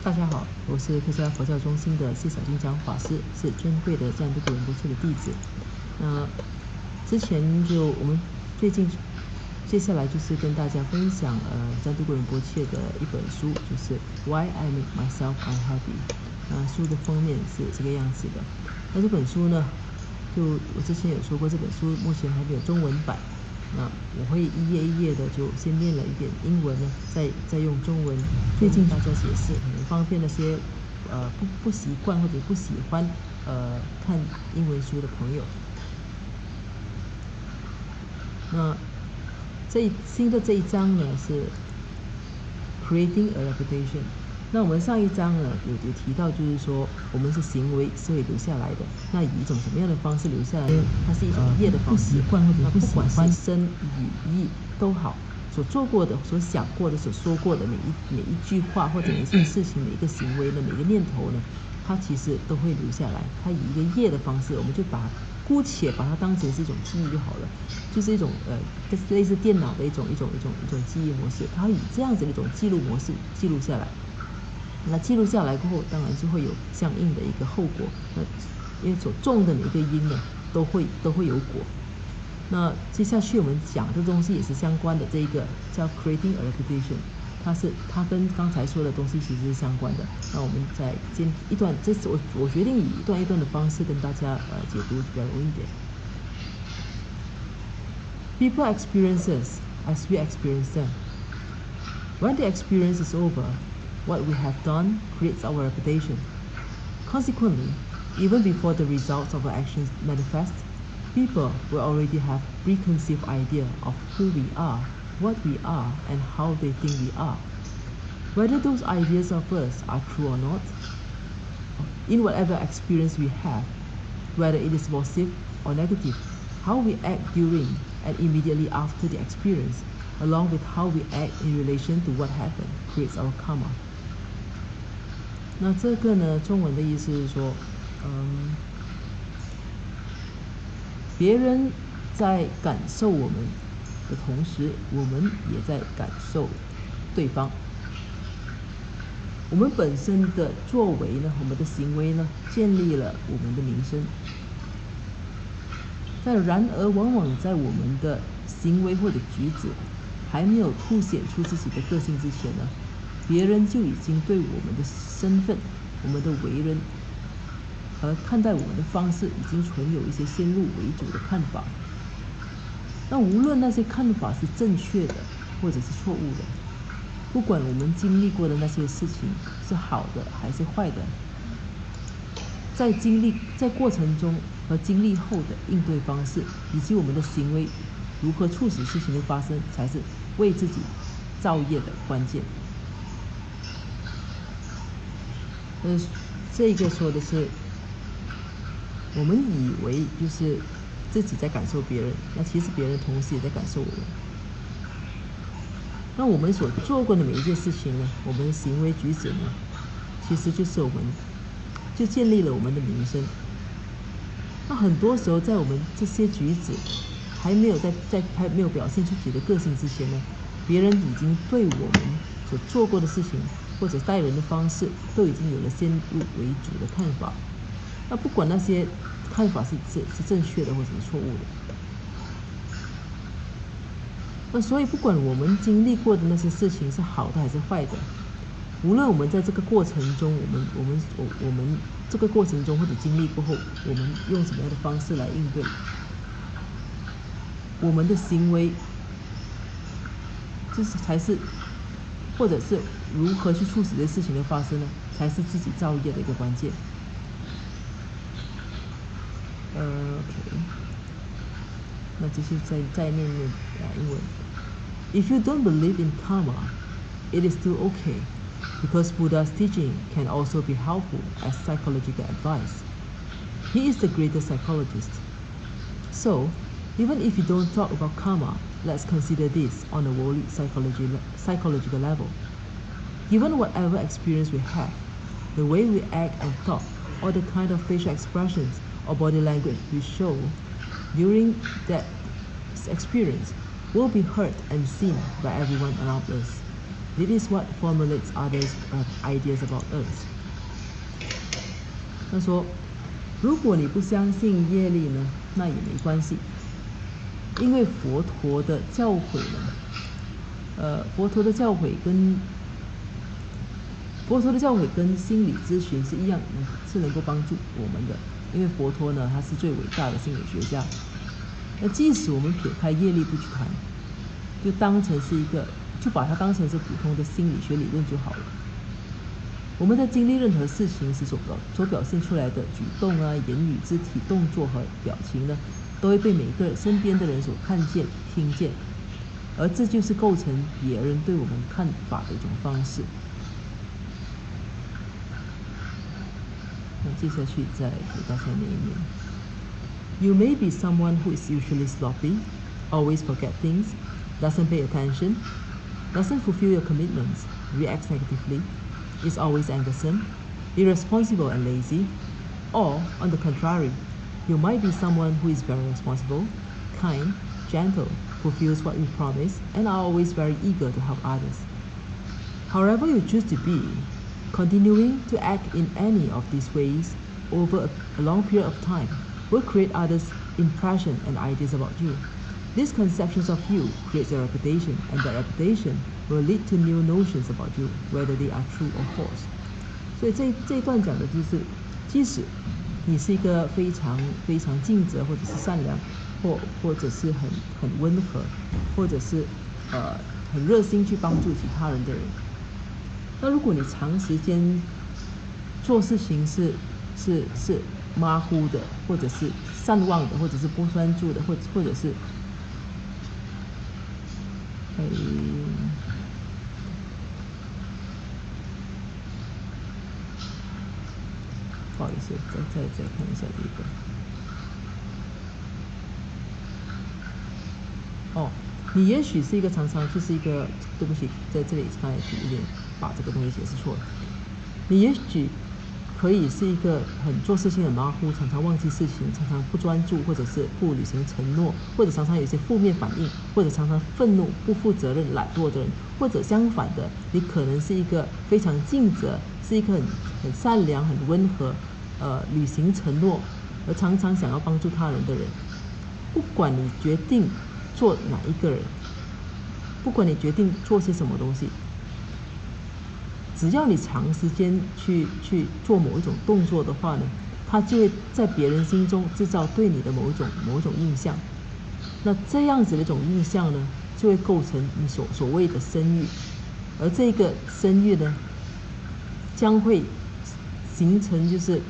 大家好，我是克萨佛教中心的谢小金讲法师，是尊贵的赞都古仁波切的弟子。之前我们最近接下来就是跟大家分享赞都古仁波切的一本书，就是 Why I Make Myself Unhappy。书的封面是这个样子的。那这本书呢，我之前有说过，这本书目前还没有中文版。那我会一页一页的就先念了一点英文呢，再用中文最近大家解释，可能方便那些不习惯或者不喜欢看英文书的朋友。那新的这一章呢是 Creating a Reputation。那我们上一章呢有提到，就是说我们是行为是会留下来的。那以一种什么样的方式留下来呢？它是一种业的方式。不习惯或者不管是身语意都好，所做过的、所想过的、所说过的每一句话，或者每一件事情、每一个行为呢、每个念头呢，它其实都会留下来。它以一个业的方式，我们就姑且把它当成是一种记忆就好了，就是一种类似电脑的一种记忆模式。它以这样子的一种记录模式记录下来。那记录下来过后，当然就会有相应的一个后果。因为所种的每一个因呢，都会有果。那接下去我们讲的东西也是相关的，这一个叫 Creating a Reputation， 它跟刚才说的东西其实是相关的。那我们再先一段，这次我决定以一段一段的方式跟大家解读，比较容易一点。People experience us as we experience them. When the experience is over, what we have done creates our reputation. Consequently, even before the results of our actions manifest, people will already have preconceived idea of who we are, what we are, and how they think we are. Whether those ideas of us are true or not, in whatever experience we have, whether it is positive or negative, how we act during and immediately after the experience, along with how we act in relation to what happened, creates our karma. 那这个呢，中文的意思是说，别人在感受我们的同时，我们也在感受对方。我们本身的作为呢，我们的行为呢，建立了我们的名声。然而，往往在我们的行为或者举止还没有凸显出自己的个性之前呢，别人就已经对我们的身份、我们的为人和看待我们的方式，已经存有一些先入为主的看法。那无论那些看法是正确的或者是错误的，不管我们经历过的那些事情是好的还是坏的，在过程中和经历后的应对方式，以及我们的行为如何促使事情的发生，才是为自己造业的关键。这个说的是，我们以为就是自己在感受别人，那其实别人同时也在感受我们。那我们所做过的每一件事情呢，我们的行为举止呢，其实就是我们就建立了我们的名声。那很多时候，在我们这些举止还没有表现出自己的个性之前呢，别人已经对我们所做过的事情或者待人的方式，都已经有了先入为主的看法。那不管那些看法是正确的或者是错误的。那所以，不管我们经历过的那些事情是好的还是坏的，无论我们在这个过程中，我们这个过程中或者经历过后，我们用什么样的方式来应对，我们的行为，才是，或者是如何去促使这些事情的发生呢？才是自己造业的一个关键。OK， 那继续再念英文。If you don't believe in karma, it is still okay, because Buddha's teaching can also be helpful as psychological advice. He is the greatest psychologist. So, even if you don't talk about karma, let's consider this on a worldly psychological level. Given whatever experience we have, the way we act and talk, or the kind of facial expressions or body language we show during that experience will be heard and seen by everyone around us. It is what formulates others' ideas about us. 他说，如果你不相信业力呢，那也没关系，因为佛陀的教诲呢，佛陀的教诲跟心理咨询是一样，是能够帮助我们的。因为佛陀呢，他是最伟大的心理学家。那即使我们撇开业力不去谈，就把它当成是普通的心理学理论就好了。我们在经历任何事情时所表现出来的举动啊、言语、肢体动作和表情呢，都会被每个身边的人所看见、听见，而这就是构成别人对我们看法的一种方式。那接下去再给大家念一念。You may be someone who is usually sloppy, always forget things, doesn't pay attention, doesn't fulfill your commitments, reacts negatively, is always angersome, irresponsible and lazy. Or, on the contrary, you might be someone who is very responsible, kind, gentle, fulfills what you promise, and are always very eager to help others. However you choose to be, continuing to act in any of these ways over a long period of time will create others' impression and ideas about you. These conceptions of you create a reputation, and that reputation will lead to new notions about you, whether they are true or false. 所以这一段讲的就是，即使你是一个非常非常尽责，或者是善良，或者是很温和，或者是很热心去帮助其他人的人，那如果你长时间做事情是马虎的，或者是善忘的，或者是不专注的，或者是不好意思，再看一下这个。哦，你也许是一个常常就是一个，对不起，在这里刚才有点把这个东西解释错了。你也许可以是一个很做事情很马虎，常常忘记事情，常常不专注，或者是不履行承诺，或者常常有一些负面反应，或者常常愤怒、不负责任、懒惰的人，或者相反的，你可能是一个非常尽责，是一个很善良、很温和，履行承诺，而常常想要帮助他人的人。不管你决定做哪一个人，不管你决定做些什么东西，只要你长时间去做某一种动作的话呢，它就会在别人心中制造对你的某一种印象。那这样子的一种印象呢，就会构成你所谓的声誉，而这个声誉呢，将会形成就是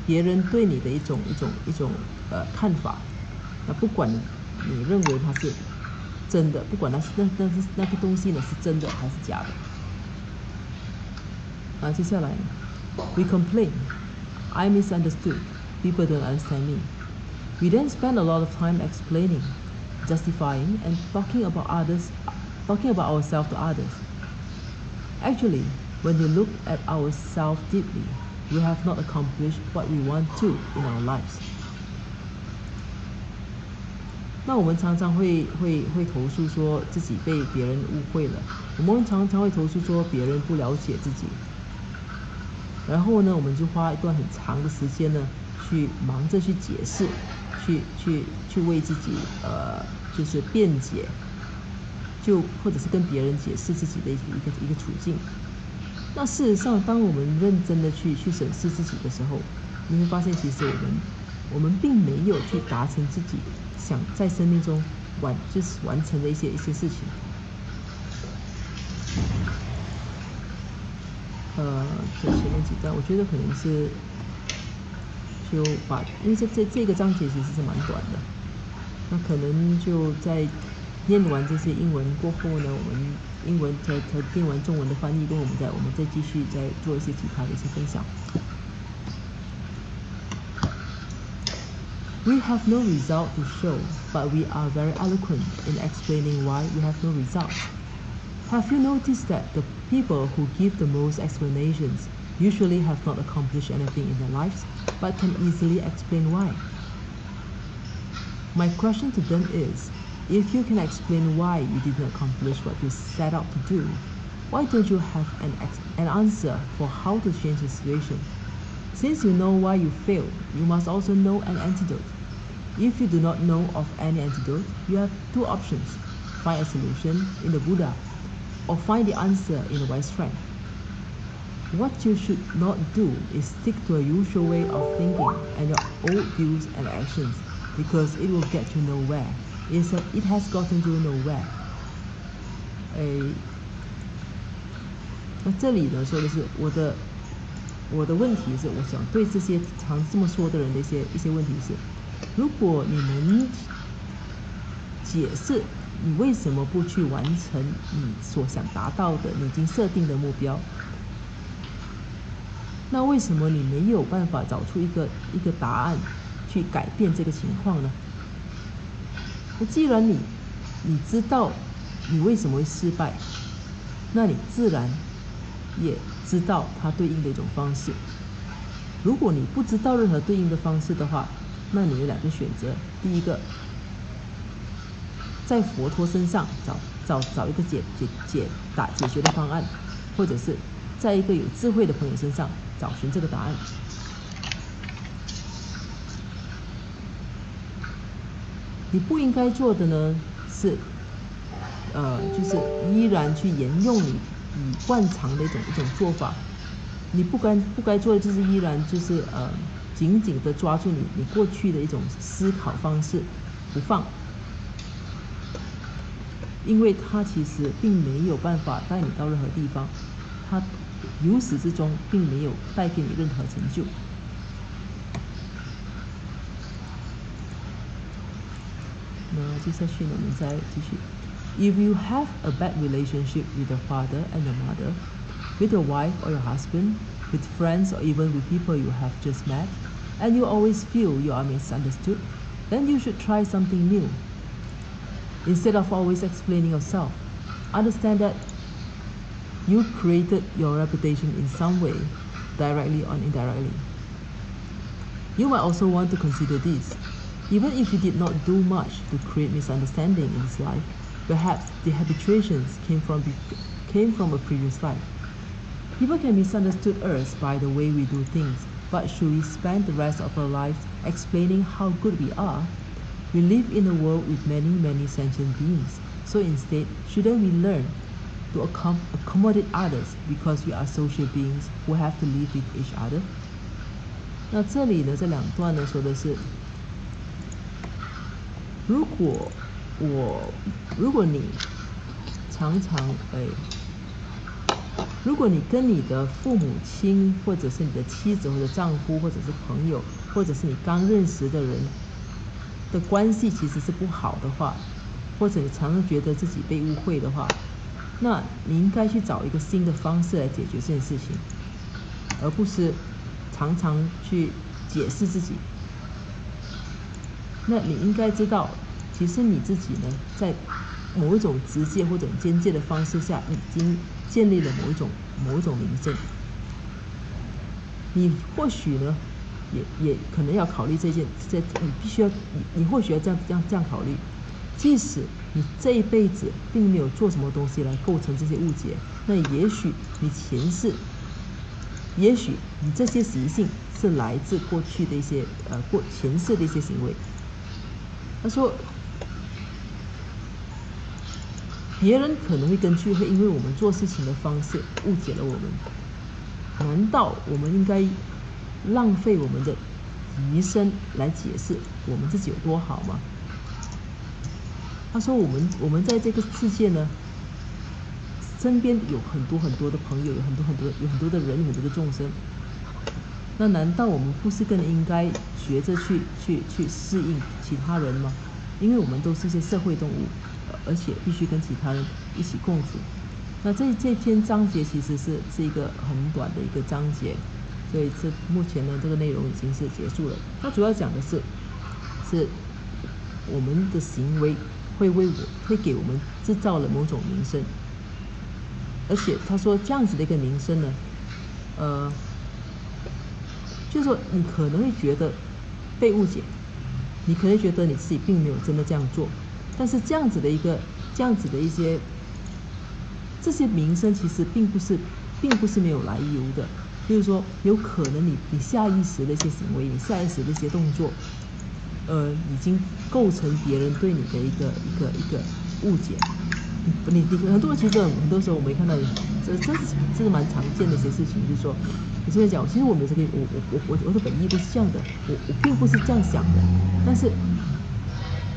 别人对你的一种看法。那不管你认为它是真的，不管那个东西呢是真的还是假的。接下来 we complain, I misunderstood, people don't understand me. We then spend a lot of time explaining, justifying, and talking about ourselves to others. Actually, when we look at ourselves deeply, we have not accomplished what we want to in our lives. 那我们常常会投诉说自己被别人误会了，我们常常会投诉说别人不了解自己。然后呢，我们就花一段很长的时间呢，去忙着去解释，去为自己就是辩解，或者是跟别人解释自己的一个处境。那事实上，当我们认真的去审视自己的时候，你会发现，其实我们并没有去达成自己想在生命中完成的一些事情。这前面几章，我觉得可能是因为这个章节其实是蛮短的，那可能就在念完这些英文过后呢，我们英文和念完中文的翻译过后，我们再继续再做一些其他的一些分享。We have no result to show, but we are very eloquent in explaining why we have no result. Have you noticed that the people who give the most explanations usually have not accomplished anything in their lives, but can easily explain why? My question to them is, if you can explain why you didn't accomplish what you set out to do, Why don't you have an answer for how to change the situation? Since you know why you failed, you must also know an antidote. If you do not know of any antidote, you have two options: find a solution in the Buddha, or find the answer in a wise friend. What you should not do is stick to a usual way of thinking and your old views and actions, because it will get you nowhere. It has gotten you nowhere. 那这里呢说的是我的问题是，我想对这些常这么说的人的一些问题是，如果你能解释你为什么不去完成你所想达到的你已经设定的目标，那为什么你没有办法找出一个答案去改变这个情况呢？那既然你知道你为什么会失败，那你自然也知道它对应的一种方式。如果你不知道任何对应的方式的话，那你有两个选择：第一个，在佛陀身上找一个解决的方案，或者是在一个有智慧的朋友身上找寻这个答案。你不应该做的呢是，就是依然去沿用你惯常的一种做法。你不该做的就是依然就是紧紧的抓住你过去的一种思考方式不放，因为它其实并没有办法带你到任何地方，它由始至终并没有带给你任何成就。那接下去呢，我们再继续。If you have a bad relationship with your father and your mother, with your wife or your husband, with friends or even with people you have just met, and you always feel you are misunderstood, then you should try something new. Instead of always explaining yourself, understand that you created your reputation in some way, directly or indirectly. You might also want to consider this. Even if you did not do much to create misunderstanding in this life, perhaps the habituations came from a previous life. People can misunderstood us by the way we do things, but should we spend the rest of our lives explaining how good we are? We live in a world with many sentient beings, so instead, shouldn't we learn to accommodate others because we are social beings who have to live with each other? 那这里呢，这两段呢说的是，如果你常常如果你跟你的父母亲，或者是你的妻子或者丈夫，或者是朋友，或者是你刚认识的人的关系其实是不好的话，或者你常常觉得自己被误会的话，那你应该去找一个新的方式来解决这件事情，而不是常常去解释自己。那你应该知道，其实你自己呢，在某一种直接或者间接的方式下，已经建立了某一种名声。你或许呢，也可能要考虑你必须要你或许要这样考虑，即使你这一辈子并没有做什么东西来构成这些误解，那也许你这些习性是来自过去的一些前世的一些行为。他说，别人可能会因为我们做事情的方式误解了我们，难道我们应该浪费我们的余生来解释我们自己有多好吗？他说我们在这个世界呢，身边有很多的朋友，有很多的人，有很多的众生。那难道我们不是更应该学着去适应其他人吗？因为我们都是一些社会动物，而且必须跟其他人一起共处。那这篇章节其实是一个很短的一个章节，所以目前呢这个内容已经是结束了。它主要讲的是我们的行为会给我们制造了某种名声，而且他说这样子的一个名声呢，就是说你可能会觉得被误解，你可能觉得你自己并没有真的这样做，但是这样子的一些这些名声其实并不是没有来由的，就是说有可能你下意识的一些行为，你下意识的一些动作，已经构成别人对你的一个误解。你很多其实很多时候我们看到，这是蛮常见的一些事情，就是说，有些人讲，其实我们这个我的本意不是这样的，我并不是这样想的，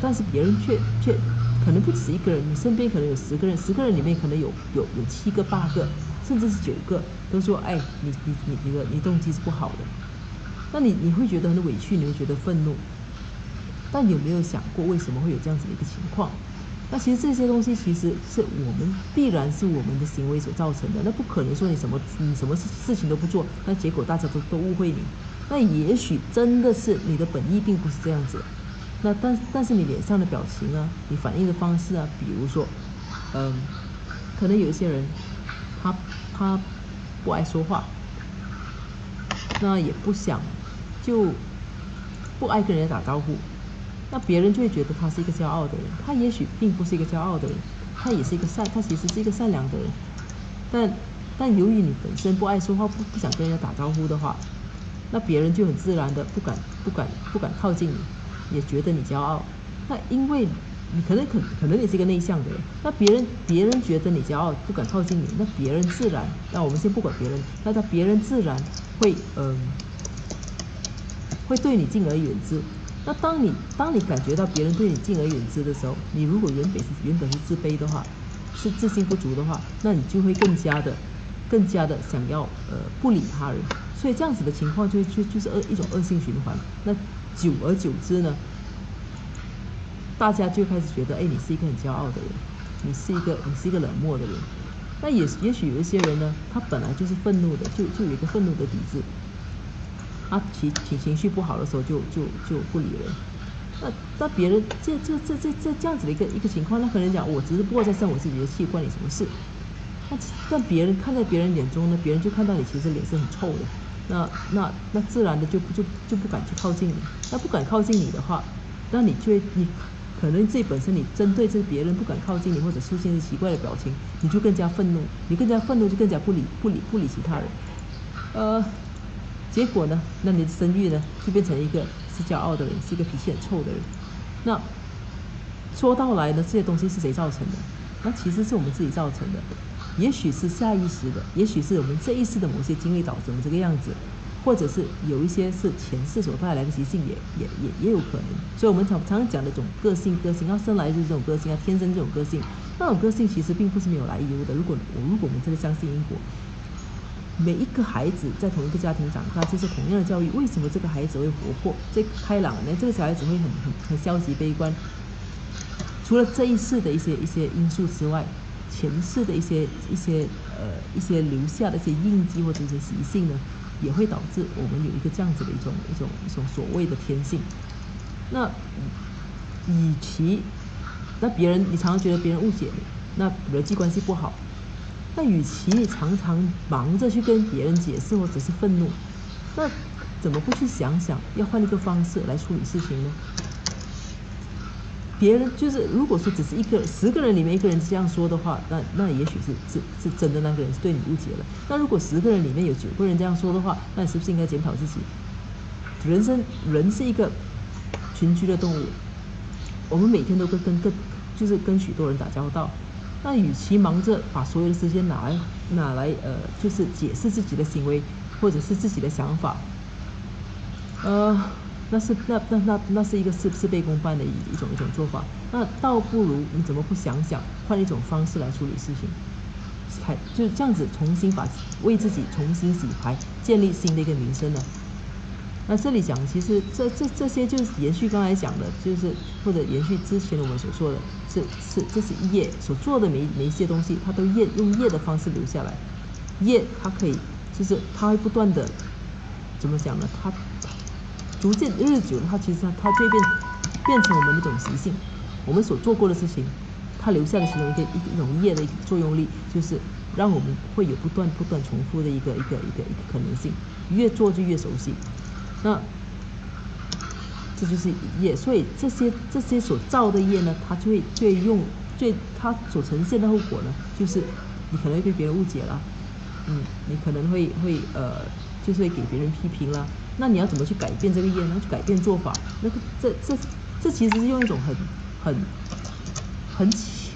但是别人却可能不止一个人，你身边可能有10个人，10个人里面可能有7个、8个，甚至是9个，都说，哎，你动机是不好的，那你会觉得很委屈，你会觉得愤怒，但有没有想过为什么会有这样子的一个情况？那其实这些东西其实是必然是我们的行为所造成的，那不可能说你什么事情都不做，那结果大家都误会你。那也许真的是你的本意并不是这样子，那但是你脸上的表情啊，你反应的方式啊，比如说，可能有一些人他不爱说话，那也不想就不爱跟人家打招呼。那别人就会觉得他是一个骄傲的人，他也许并不是一个骄傲的人，他其实是一个善良的人，但由于你本身不爱说话，不想跟人家打招呼的话，那别人就很自然的不敢靠近你，也觉得你骄傲。那因为你可能你是一个内向的人，那别人觉得你骄傲，不敢靠近你，那别人自然，那我们先不管别人，那别人自然会对你敬而远之。那当你感觉到别人对你敬而远之的时候，你如果原本是自卑的话，是自信不足的话，那你就会更加的想要不理他人，所以这样子的情况就是一种恶性循环。那久而久之呢，大家就开始觉得，哎，你是一个很骄傲的人，你是一个冷漠的人。那也许有一些人呢，他本来就是愤怒的，就有一个愤怒的底子。他情绪不好的时候就不理人，那别人这样子的一个情况，那可能讲我只是不过在生我自己的气，关你什么事？但别人看在别人眼中呢，别人就看到你其实脸是很臭的，那自然的就不敢去靠近你。那不敢靠近你的话，那你可能自己本身你针对这别人不敢靠近你或者出现奇怪的表情，你就更加愤怒，你更加愤怒就更加不理其他人，结果呢，那你的声誉呢，就变成一个是骄傲的人，是一个脾气很臭的人。那说到来呢，这些东西是谁造成的？那其实是我们自己造成的，也许是下意识的，也许是我们这一世的某些经历导致我们这个样子，或者是有一些是前世所带来的习性，也有可能。所以我们常讲的这种个性，要生来就是这种个性，要天生这种个性，那种个性其实并不是没有来由的。如果我们真的相信因果。每一个孩子在同一个家庭长大，这是同样的教育，为什么这个孩子会活泼、最开朗呢？这个小孩子会很消极悲观。除了这一世的一些因素之外，前世的一些留下的一些印记或者一些习性呢，也会导致我们有一个这样子的一种所谓的天性。那别人你常常觉得别人误解你，那人际关系不好。那与其你常常忙着去跟别人解释或者是愤怒，那怎么不去想想要换一个方式来处理事情呢？别人就是如果说只是10个人里面1个人这样说的话，那也许是真的那个人是对你误解了。那如果10个人里面有9个人这样说的话，那你是不是应该检讨自己？人是一个群居的动物，我们每天都跟许多人打交道。那与其忙着把所有的时间拿来就是解释自己的行为或者是自己的想法，那是一个事倍功半的一种做法。那倒不如你怎么不想想换一种方式来处理事情，就这样子为自己重新洗牌，建立新的一个名声呢？那这里讲，其实这些就是延续刚才讲的，就是或者延续之前我们所说的，这是业所做的每一些东西，它都用业的方式留下来。业它可以，就是它会不断的怎么讲呢？它逐渐日久，它其实它就会变成我们的一种习性。我们所做过的事情，它留下的其中一种业的一个作用力，就是让我们会有不断重复的一个可能性，越做就越熟悉。那这就是业，所以这些所造的业呢，它它所呈现的后果呢，就是你可能会被别人误解了，你可能会就是会给别人批评啦。那你要怎么去改变这个业呢？去改变做法，那个这其实是用一种很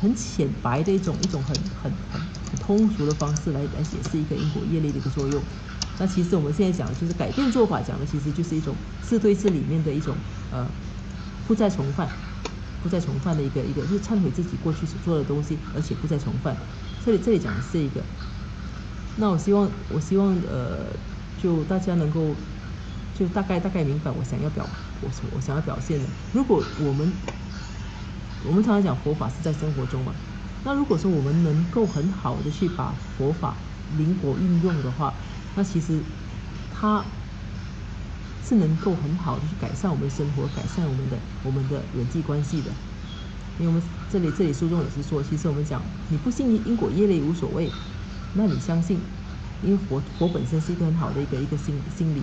很浅白的一种很通俗的方式来解释一个因果业力的一个作用。那其实我们现在讲的就是改变做法，讲的其实就是一种自对自里面的一种不再重犯的一个就是忏悔自己过去所做的东西，而且不再重犯。这里讲的是这一个。那我希望就大家能够就大概明白我想要表现的。如果我们常常讲佛法是在生活中嘛，那如果说我们能够很好的去把佛法灵活运用的话，那其实它是能够很好的去改善我们的生活，改善我们的人际关系的。因为我们这里书中也是说，其实我们讲你不信因果业力无所谓，那你相信，因为佛本身是一个很好的一个心理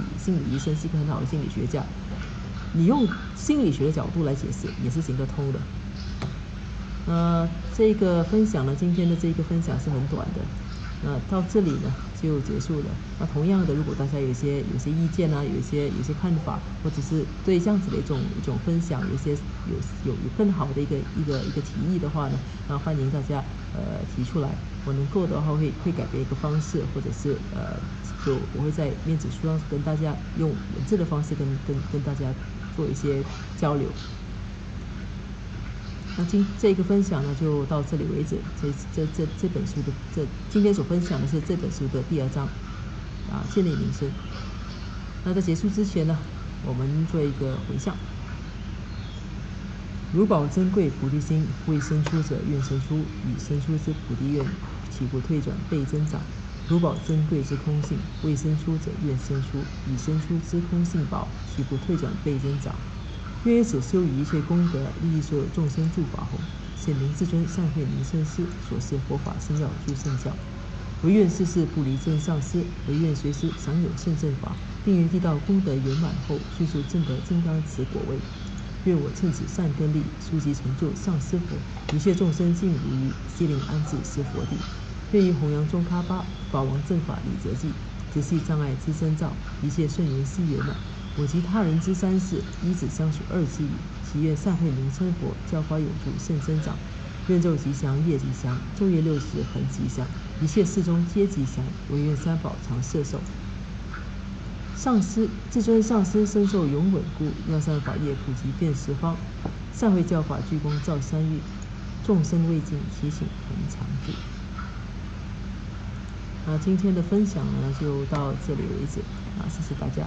医生，是一个很好的心理学家，你用心理学的角度来解释也是行得通的。这个分享呢，今天的这个分享是很短的，到这里呢就结束了。那同样的，如果大家有些意见啊，有一些看法，或者是对这样子的一种分享，有更好的一个提议的话呢，那欢迎大家提出来。我能够的话会改变一个方式，或者是就我会在面子书上跟大家用文字的方式跟大家做一些交流。那这个分享呢就到这里为止。这本书的今天所分享的是这本书的第2章建立名声。那在结束之前呢，我们做一个回向。如宝珍贵菩提心，未生出者愿生出，已生出之菩提愿岂不退转倍增长？如宝珍贵之空性，未生出者愿生出，已生出之空性宝岂不退转倍增长？愿以此修于一切功德，利益所有众生诸法后，显明至尊善慧明生师所示佛法生要诸圣教。唯愿世世不离真上师，唯愿随时常有圣正法，并于地道功德圆满后，迅速证得金刚持果位。愿我趁此善根力，速即成就上师佛，一切众生尽如于悉灵安置是佛地。愿于弘扬中喀巴法王正法理则记，直系障碍之征兆，一切顺缘悉圆满。我及他人之三世，依止相属2之语，祈愿善慧名称佛，教法有助甚增长。愿昼吉祥，夜吉祥，昼夜60恒吉祥，一切事中皆吉祥。唯愿三宝常摄受。上师至尊上师身受永稳固，妙善法业普及遍十方，善慧教法具功照三域，众生未尽，祈请恒常住。今天的分享呢就到这里为止，谢谢大家。